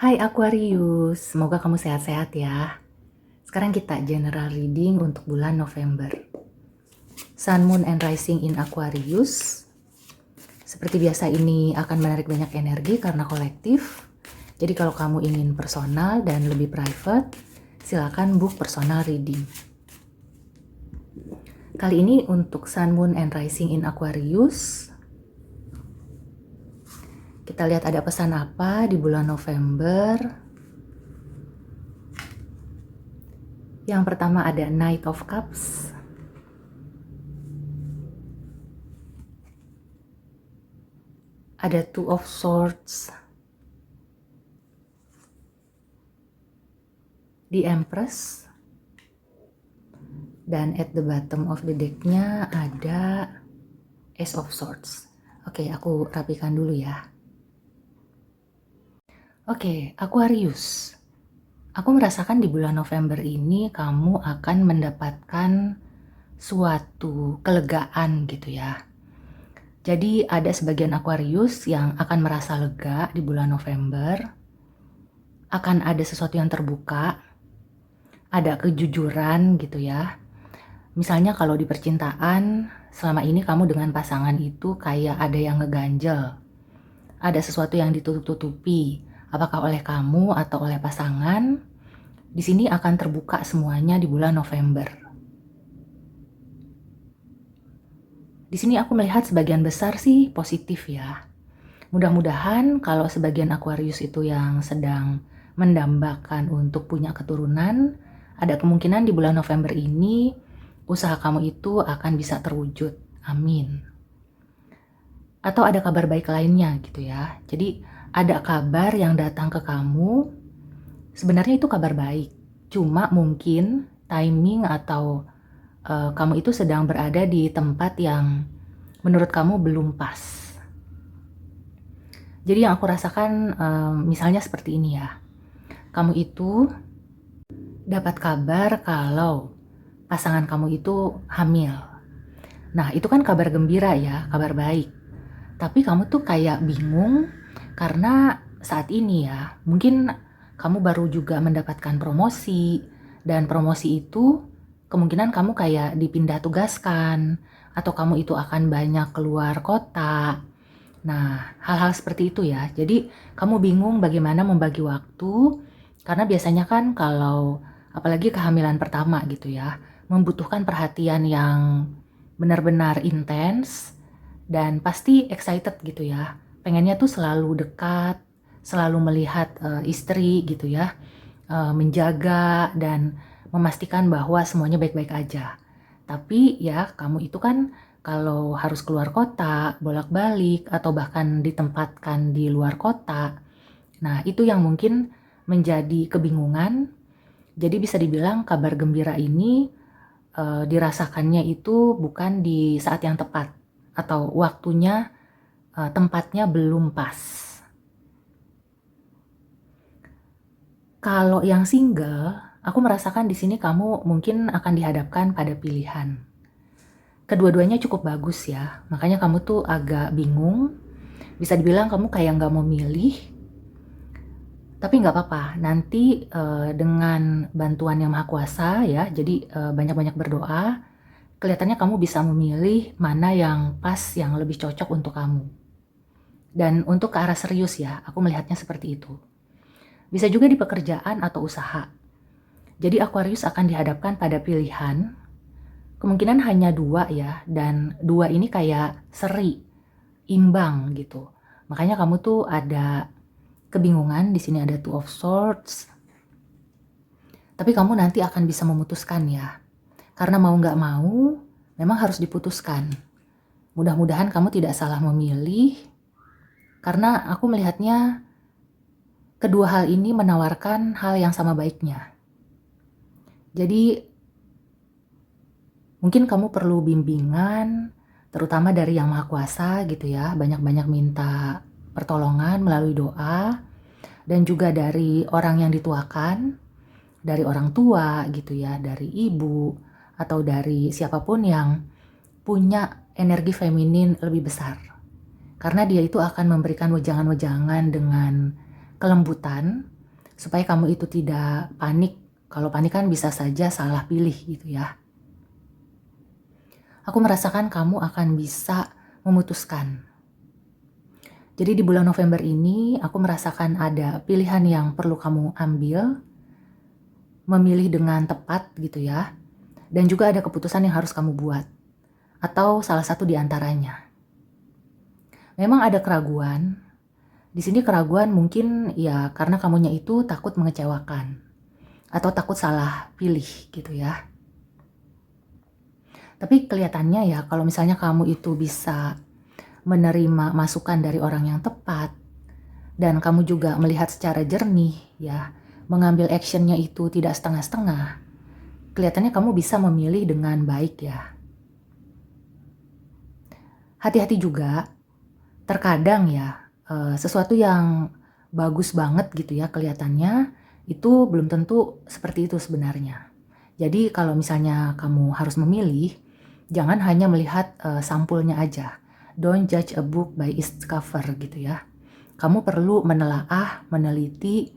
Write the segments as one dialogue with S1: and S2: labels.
S1: Hai Aquarius, semoga kamu sehat-sehat ya. Sekarang kita general reading untuk bulan November. Sun, Moon, and Rising in Aquarius. Seperti biasa ini akan menarik banyak energi karena kolektif. Jadi kalau kamu ingin personal dan lebih private, silakan book personal reading. Kali ini untuk Sun, Moon, and Rising in Aquarius. Kita lihat ada pesan apa di bulan November. Yang pertama ada Knight of Cups. Ada Two of Swords. The Empress. Dan at the bottom of the deck-nya ada Ace of Swords. Oke, aku rapikan dulu ya. Oke, Aquarius. Aku merasakan di bulan November ini kamu akan mendapatkan suatu kelegaan gitu ya. Jadi ada sebagian Aquarius yang akan merasa lega di bulan November. Akan ada sesuatu yang terbuka. Ada kejujuran gitu ya. Misalnya kalau di percintaan, selama ini kamu dengan pasangan itu kayak ada yang ngeganjel. Ada sesuatu yang ditutup-tutupi. Apakah oleh kamu atau oleh pasangan? Di sini akan terbuka semuanya di bulan November. Di sini aku melihat sebagian besar sih positif ya. Mudah-mudahan kalau sebagian Aquarius itu yang sedang mendambakan untuk punya keturunan, ada kemungkinan di bulan November ini usaha kamu itu akan bisa terwujud. Amin. Atau ada kabar baik lainnya gitu ya. Jadi ada kabar yang datang ke kamu, sebenarnya itu kabar baik. Cuma mungkin timing atau kamu itu sedang berada di tempat yang menurut kamu belum pas. Jadi yang aku rasakan misalnya seperti ini ya. Kamu itu dapat kabar kalau pasangan kamu itu hamil. Nah, itu kan kabar gembira ya, kabar baik. Tapi kamu tuh kayak bingung karena saat ini ya, mungkin kamu baru juga mendapatkan promosi, dan promosi itu kemungkinan kamu kayak dipindah tugaskan, atau kamu itu akan banyak keluar kota. Nah, hal-hal seperti itu ya. Jadi kamu bingung bagaimana membagi waktu, karena biasanya kan kalau apalagi kehamilan pertama gitu ya, membutuhkan perhatian yang benar-benar intens dan pasti excited gitu ya. Pengennya tuh selalu dekat, selalu melihat istri gitu ya, menjaga dan memastikan bahwa semuanya baik-baik aja. Tapi ya kamu itu kan kalau harus keluar kota, bolak-balik, atau bahkan ditempatkan di luar kota, nah itu yang mungkin menjadi kebingungan. Jadi bisa dibilang kabar gembira ini dirasakannya itu bukan di saat yang tepat, atau waktunya tempatnya belum pas. Kalau yang single, aku merasakan di sini kamu mungkin akan dihadapkan pada pilihan. Kedua-duanya cukup bagus ya, makanya kamu tuh agak bingung. Bisa dibilang kamu kayak nggak mau milih, tapi nggak apa-apa. Nanti dengan bantuan Yang Maha Kuasa ya, jadi banyak-banyak berdoa, kelihatannya kamu bisa memilih mana yang pas, yang lebih cocok untuk kamu. Dan untuk ke arah serius ya, aku melihatnya seperti itu. Bisa juga di pekerjaan atau usaha. Jadi Aquarius akan dihadapkan pada pilihan, kemungkinan hanya 2 ya, dan 2 ini kayak seri, imbang gitu. Makanya kamu tuh ada kebingungan, di sini ada Two of Swords. Tapi kamu nanti akan bisa memutuskan ya. Karena mau nggak mau, memang harus diputuskan. Mudah-mudahan kamu tidak salah memilih, karena aku melihatnya kedua hal ini menawarkan hal yang sama baiknya. Jadi mungkin kamu perlu bimbingan, terutama dari Yang Maha Kuasa gitu ya. Banyak-banyak minta pertolongan melalui doa, dan juga dari orang yang dituakan, dari orang tua gitu ya, dari ibu, atau dari siapapun yang punya energi feminin lebih besar. Karena dia itu akan memberikan wejangan-wejangan dengan kelembutan supaya kamu itu tidak panik. Kalau panik kan bisa saja salah pilih gitu ya. Aku merasakan kamu akan bisa memutuskan. Jadi di bulan November ini aku merasakan ada pilihan yang perlu kamu ambil, memilih dengan tepat gitu ya. Dan juga ada keputusan yang harus kamu buat, atau salah satu di antaranya. Memang ada keraguan. Di sini keraguan mungkin ya karena kamunya itu takut mengecewakan atau takut salah pilih gitu ya. Tapi kelihatannya ya kalau misalnya kamu itu bisa menerima masukan dari orang yang tepat dan kamu juga melihat secara jernih ya, mengambil actionnya itu tidak setengah-setengah, kelihatannya kamu bisa memilih dengan baik ya. Hati-hati juga, terkadang ya sesuatu yang bagus banget gitu ya kelihatannya itu belum tentu seperti itu sebenarnya. Jadi kalau misalnya kamu harus memilih, jangan hanya melihat sampulnya aja. Don't judge a book by its cover gitu ya. Kamu perlu menelaah, meneliti,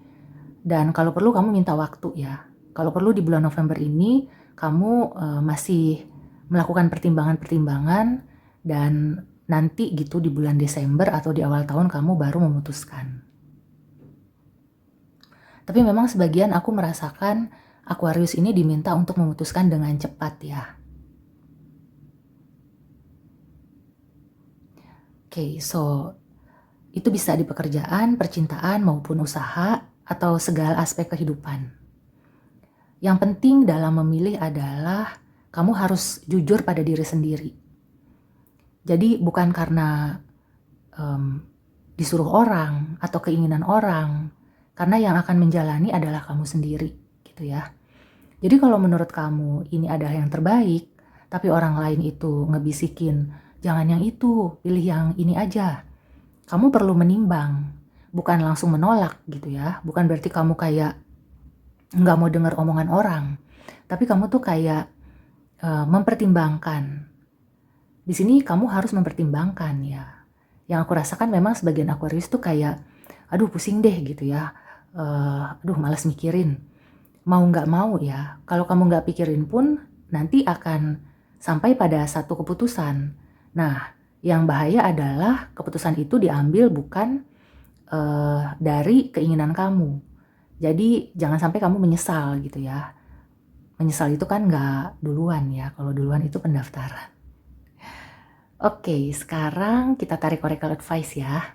S1: dan kalau perlu kamu minta waktu ya. Kalau perlu di bulan November ini kamu masih melakukan pertimbangan-pertimbangan dan nanti gitu di bulan Desember atau di awal tahun kamu baru memutuskan. Tapi memang sebagian aku merasakan Aquarius ini diminta untuk memutuskan dengan cepat ya. Oke, so itu bisa di pekerjaan, percintaan maupun usaha atau segala aspek kehidupan. Yang penting dalam memilih adalah kamu harus jujur pada diri sendiri. Jadi bukan karena disuruh orang atau keinginan orang, karena yang akan menjalani adalah kamu sendiri gitu ya. Jadi kalau menurut kamu ini adalah yang terbaik, tapi orang lain itu ngebisikin, jangan yang itu, pilih yang ini aja. Kamu perlu menimbang, bukan langsung menolak gitu ya. Bukan berarti kamu kayak nggak mau dengar omongan orang, tapi kamu tuh kayak mempertimbangkan. Di sini kamu harus mempertimbangkan ya. Yang aku rasakan memang sebagian Aquarius tuh kayak, aduh pusing deh gitu ya. Aduh malas mikirin. Mau nggak mau ya, kalau kamu nggak pikirin pun nanti akan sampai pada satu keputusan. Nah, yang bahaya adalah keputusan itu diambil bukan dari keinginan kamu. Jadi jangan sampai kamu menyesal gitu ya. Menyesal itu kan nggak duluan ya, kalau duluan itu pendaftaran. Oke, sekarang kita tarik oracle advice ya.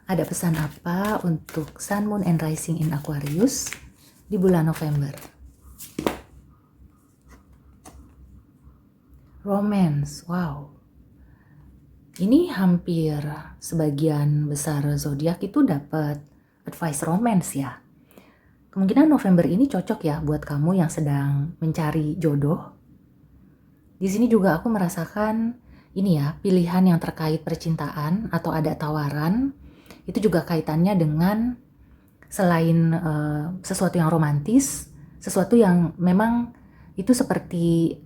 S1: Ada pesan apa untuk Sun, Moon, and Rising in Aquarius di bulan November? Romance, wow. Ini hampir sebagian besar zodiak itu dapat advice romance ya. Kemungkinan November ini cocok ya buat kamu yang sedang mencari jodoh. Di sini juga aku merasakan ini ya, pilihan yang terkait percintaan atau ada tawaran. Itu juga kaitannya dengan selain sesuatu yang romantis, sesuatu yang memang itu seperti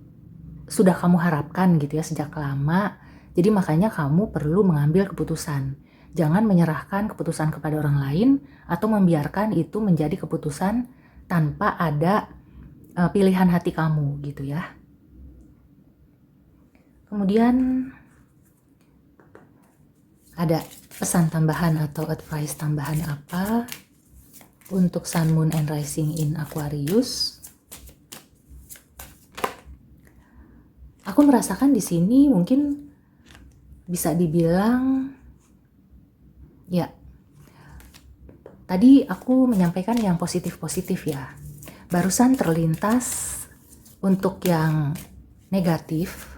S1: sudah kamu harapkan gitu ya sejak lama. Jadi makanya kamu perlu mengambil keputusan. Jangan menyerahkan keputusan kepada orang lain atau membiarkan itu menjadi keputusan tanpa ada pilihan hati kamu gitu ya. Kemudian ada pesan tambahan atau advice tambahan apa untuk Sun, Moon, and Rising in Aquarius? Aku merasakan di sini mungkin bisa dibilang ya. Tadi aku menyampaikan yang positif-positif ya. Barusan terlintas untuk yang negatif.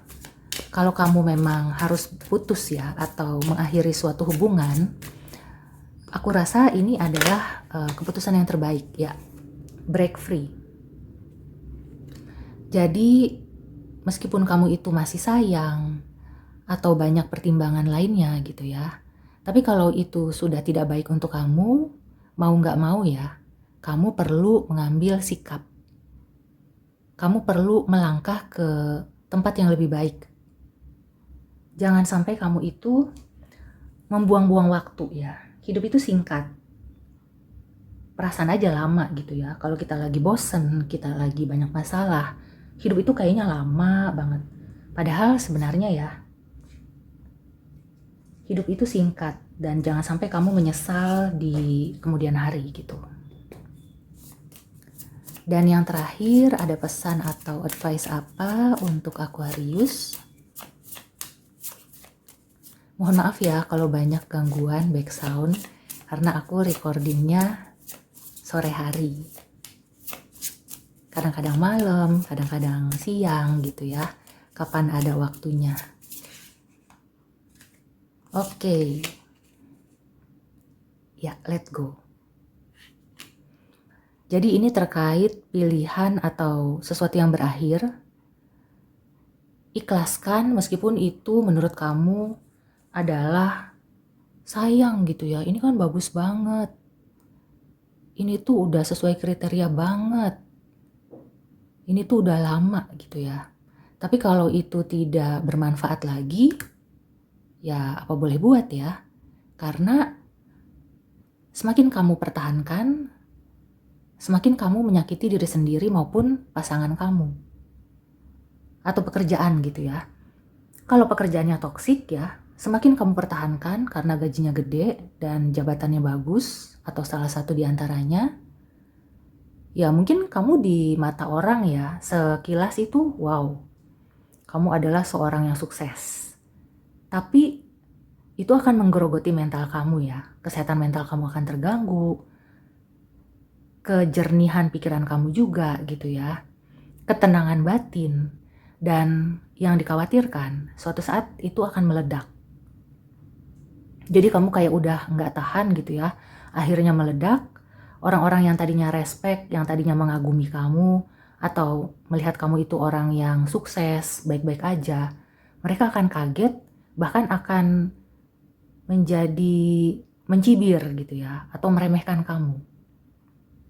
S1: Kalau kamu memang harus putus ya atau mengakhiri suatu hubungan, aku rasa ini adalah keputusan yang terbaik ya. Break free. Jadi meskipun kamu itu masih sayang atau banyak pertimbangan lainnya gitu ya, tapi kalau itu sudah tidak baik untuk kamu, mau nggak mau ya, kamu perlu mengambil sikap. Kamu perlu melangkah ke tempat yang lebih baik. Jangan sampai kamu itu membuang-buang waktu ya. Hidup itu singkat. Perasaan aja lama gitu ya. Kalau kita lagi bosen, kita lagi banyak masalah, hidup itu kayaknya lama banget. Padahal sebenarnya ya, hidup itu singkat dan jangan sampai kamu menyesal di kemudian hari gitu. Dan yang terakhir, ada pesan atau advice apa untuk Aquarius? Mohon maaf ya kalau banyak gangguan background karena aku recordingnya sore hari. Kadang-kadang malam, kadang-kadang siang gitu ya. Kapan ada waktunya. Oke. Ya, let's go. Jadi ini terkait pilihan atau sesuatu yang berakhir. Ikhlaskan meskipun itu menurut kamu adalah sayang gitu ya. Ini kan bagus banget. Ini tuh udah sesuai kriteria banget. Ini tuh udah lama gitu ya. Tapi kalau itu tidak bermanfaat lagi, ya apa boleh buat ya. Karena semakin kamu pertahankan, semakin kamu menyakiti diri sendiri maupun pasangan kamu. Atau pekerjaan gitu ya. Kalau pekerjaannya toksik ya, semakin kamu pertahankan karena gajinya gede dan jabatannya bagus atau salah satu di antaranya, ya mungkin kamu di mata orang ya, sekilas itu wow, kamu adalah seorang yang sukses. Tapi itu akan menggerogoti mental kamu ya, kesehatan mental kamu akan terganggu, kejernihan pikiran kamu juga gitu ya, ketenangan batin, dan yang dikhawatirkan suatu saat itu akan meledak. Jadi kamu kayak udah nggak tahan gitu ya, akhirnya meledak, orang-orang yang tadinya respect, yang tadinya mengagumi kamu, atau melihat kamu itu orang yang sukses, baik-baik aja, mereka akan kaget, bahkan akan menjadi mencibir gitu ya, atau meremehkan kamu.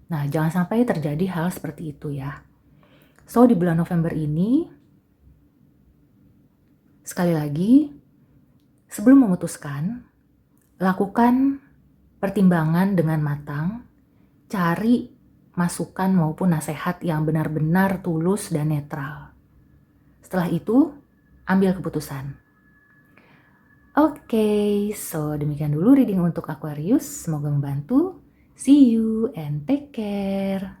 S1: Nah, jangan sampai terjadi hal seperti itu ya. So, di bulan November ini, sekali lagi, sebelum memutuskan, lakukan pertimbangan dengan matang, cari masukan maupun nasihat yang benar-benar tulus dan netral. Setelah itu, ambil keputusan. Oke, so demikian dulu reading untuk Aquarius. Semoga membantu. See you and take care.